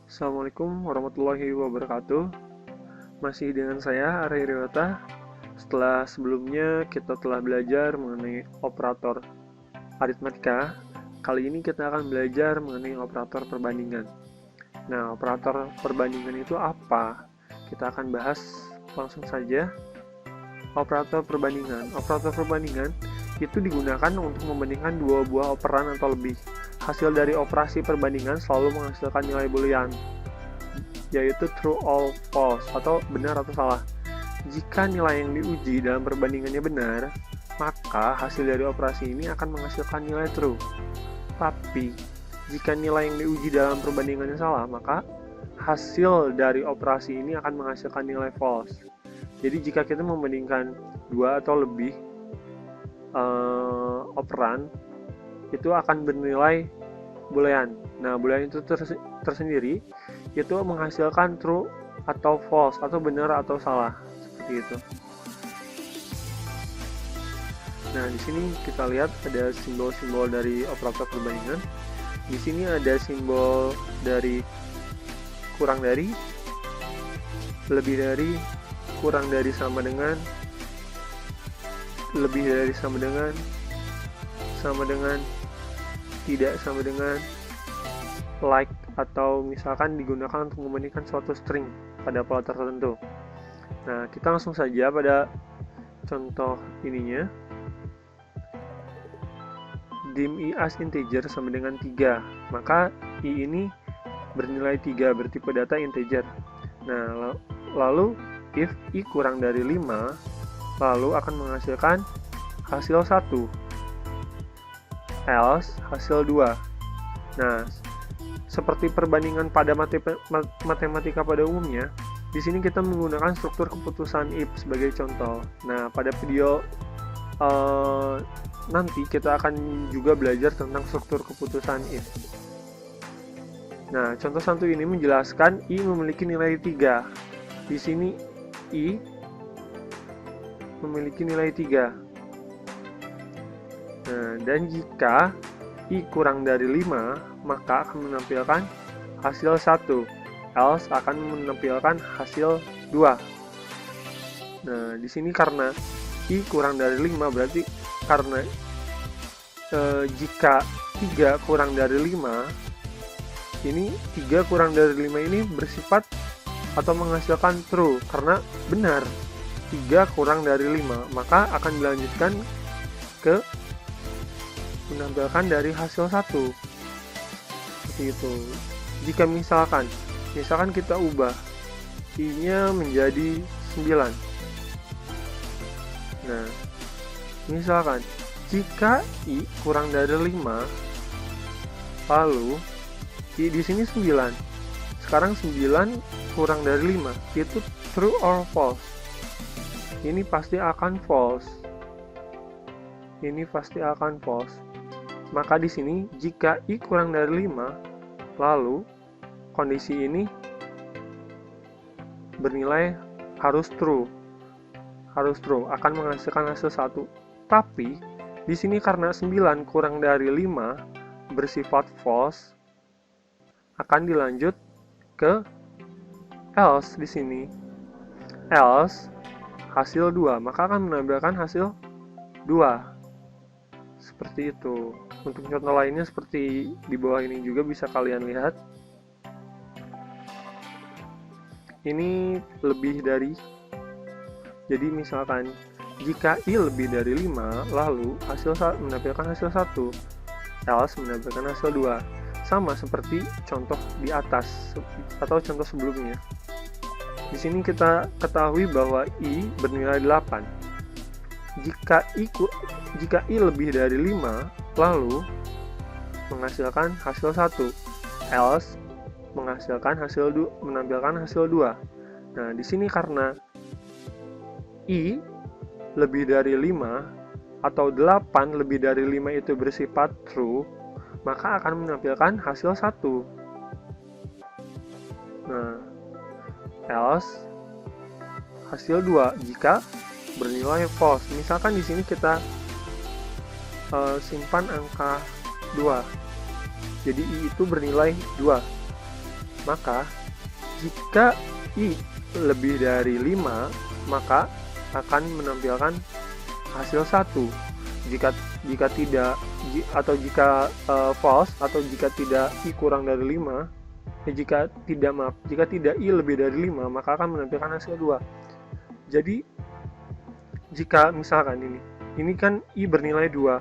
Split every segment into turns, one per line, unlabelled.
Assalamualaikum warahmatullahi wabarakatuh. Masih dengan saya Ari Riwata. Setelah sebelumnya kita telah belajar mengenai operator aritmatika, kali ini kita akan belajar mengenai operator perbandingan. Nah, operator perbandingan itu apa? Kita akan bahas langsung saja. Operator perbandingan. Operator perbandingan itu digunakan untuk membandingkan dua buah operan atau lebih. Hasil dari operasi perbandingan selalu menghasilkan nilai boolean, yaitu true or false, atau benar atau salah. Jika nilai yang diuji dalam perbandingannya benar, maka hasil dari operasi ini akan menghasilkan nilai true. Tapi, jika nilai yang diuji dalam perbandingannya salah, maka hasil dari operasi ini akan menghasilkan nilai false. Jadi, jika kita membandingkan dua atau lebih operan, itu akan bernilai boolean. Nah, boolean itu tersendiri itu menghasilkan true atau false, atau benar atau salah, seperti itu. Nah, di sini kita lihat ada simbol-simbol dari operator perbandingan. Di sini ada simbol dari kurang dari, lebih dari, kurang dari sama dengan, lebih dari sama dengan, tidak sama dengan, like, atau misalkan digunakan untuk membandingkan suatu string pada pola tertentu. Nah, kita langsung saja pada contoh ininya. Dim I as integer sama dengan 3, maka I ini bernilai 3, bertipe data integer. Nah, lalu if I kurang dari 5, lalu akan menghasilkan hasil 1, else hasil 2. Nah, seperti perbandingan pada matematika pada umumnya, di sini kita menggunakan struktur keputusan if sebagai contoh. Nah, pada video nanti kita akan juga belajar tentang struktur keputusan if. Nah, contoh satu ini menjelaskan I memiliki nilai 3. Di sini I memiliki nilai 3. Nah, dan jika I kurang dari 5, maka akan menampilkan hasil 1, else akan menampilkan hasil 2. Nah, di sini karena I kurang dari 5, berarti karena jika 3 kurang dari 5, ini 3 kurang dari 5 ini bersifat atau menghasilkan true, karena benar 3 kurang dari 5, maka akan dilanjutkan ke menampilkan dari hasil 1, seperti itu. Jika misalkan kita ubah I-nya menjadi 9. Nah, misalkan jika I kurang dari 5, lalu I di sini 9. Sekarang 9 kurang dari 5, itu true or false? Ini pasti akan false. Ini pasti akan false. Maka di sini jika I kurang dari 5, lalu kondisi ini bernilai harus true. Harus true, akan menghasilkan hasil 1. Tapi di sini karena 9 kurang dari 5 bersifat false, akan dilanjut ke else di sini. Else hasil 2, maka akan menampilkan hasil 2. Seperti itu. Untuk contoh lainnya seperti di bawah ini juga bisa kalian lihat. Ini lebih dari. Jadi misalkan jika I lebih dari 5, lalu menampilkan hasil 1, else menampilkan hasil 2. Sama seperti contoh di atas atau contoh sebelumnya. Di sini kita ketahui bahwa I bernilai 8. Jika I lebih dari 5, lalu menghasilkan hasil 1, else menampilkan hasil 2. Nah, di sini karena I lebih dari 5 atau 8 lebih dari 5 itu bersifat true, maka akan menampilkan hasil 1. Nah, else hasil 2 jika bernilai false. Misalkan di sini kita simpan angka 2. Jadi I itu bernilai 2. Maka jika I lebih dari 5, maka akan menampilkan hasil 1. Jika tidak, atau jika false, atau jika tidak I kurang dari 5, jika tidak I lebih dari 5, maka akan menampilkan hasil 2. Jadi jika misalkan ini kan I bernilai 2.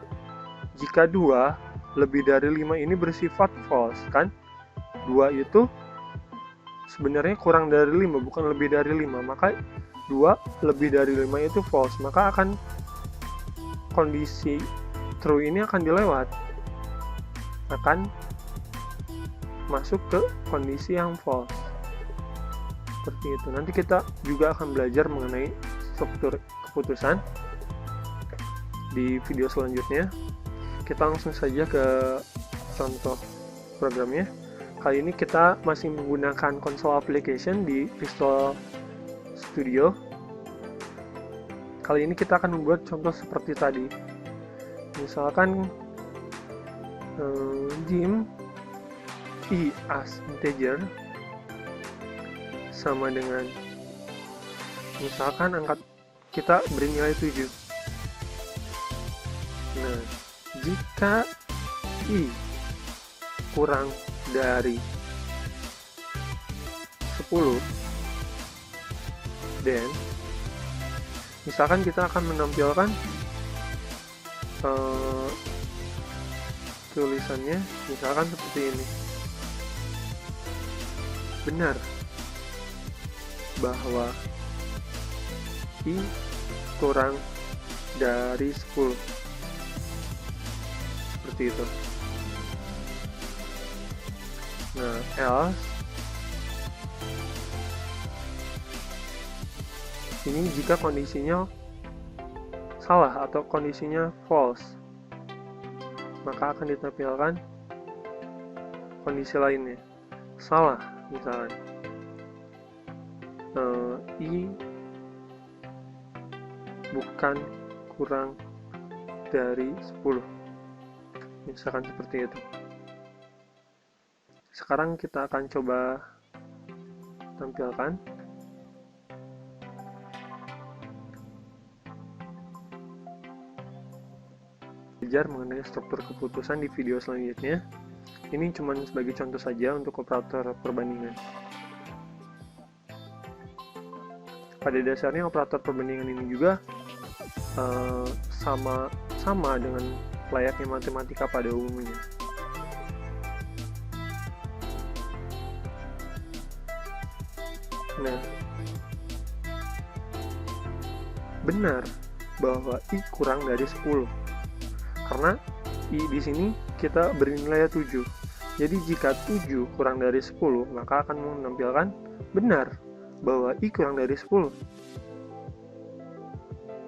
Jika 2 lebih dari 5 ini bersifat false, kan? 2 itu sebenarnya kurang dari 5, bukan lebih dari 5. Maka 2 lebih dari 5 itu false. Maka akan kondisi true ini akan dilewat. Akan masuk ke kondisi yang false. Seperti itu. Nanti kita juga akan belajar mengenai struktur keputusan di video selanjutnya. Kita langsung saja ke contoh programnya. Kali ini kita masih menggunakan console application di Visual Studio. Kali ini kita akan membuat contoh seperti tadi. Misalkan dim I as integer sama dengan, misalkan angka kita beri nilai 7. Nah, jika I kurang dari 10, dan misalkan kita akan menampilkan tulisannya misalkan seperti ini. Benar bahwa I kurang dari 10. Seperti itu. Nah, else ini jika kondisinya salah atau kondisinya false, maka akan ditampilkan kondisi lainnya. Salah, misalkan I bukan kurang dari 10, misalkan seperti itu. Sekarang kita akan coba tampilkan. Belajar mengenai struktur keputusan di video selanjutnya. Ini cuma sebagai contoh saja untuk operator perbandingan. Pada dasarnya operator perbandingan ini juga sama dengan layaknya matematika pada umumnya. Nah, benar bahwa I kurang dari 10. Karena I di sini kita beri nilai 7. Jadi jika 7 kurang dari 10, maka akan menampilkan benar bahwa I kurang dari 10.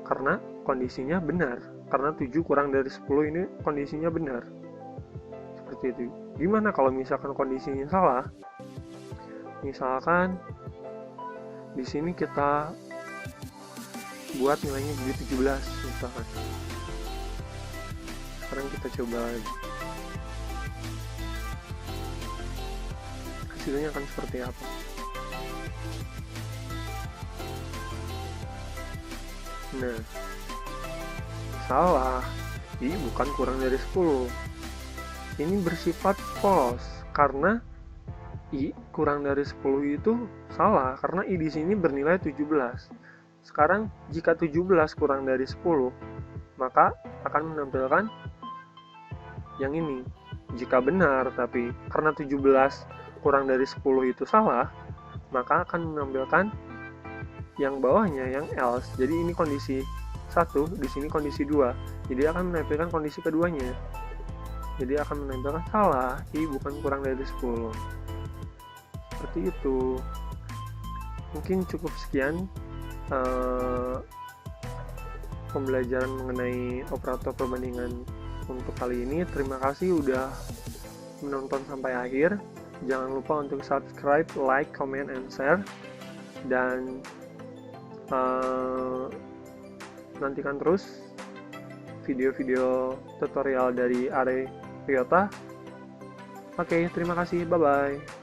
Karena kondisinya benar. Karena 7 kurang dari 10 ini kondisinya benar. Seperti itu. Gimana kalau misalkan kondisinya salah? Misalkan di sini kita buat nilainya jadi 17 misalkan. Sekarang kita coba lagi. Hasilnya akan seperti apa? Nah, salah. I bukan kurang dari 10. Ini bersifat false karena I kurang dari 10 itu salah karena I di sini bernilai 17. Sekarang jika 17 kurang dari 10, maka akan menampilkan yang ini. Jika benar, tapi karena 17 kurang dari 10 itu salah, maka akan menampilkan yang bawahnya, yang else. Jadi ini kondisi 1, di sini kondisi 2. Jadi akan menampilkan kondisi keduanya. Jadi akan menampilkan salah, I bukan kurang dari 10. Seperti itu. Mungkin cukup sekian pembelajaran mengenai operator perbandingan untuk kali ini. Terima kasih udah menonton sampai akhir. Jangan lupa untuk subscribe, like, comment, and share. Dan nantikan terus video-video tutorial dari Are Ryota. Oke, terima kasih. Bye-bye.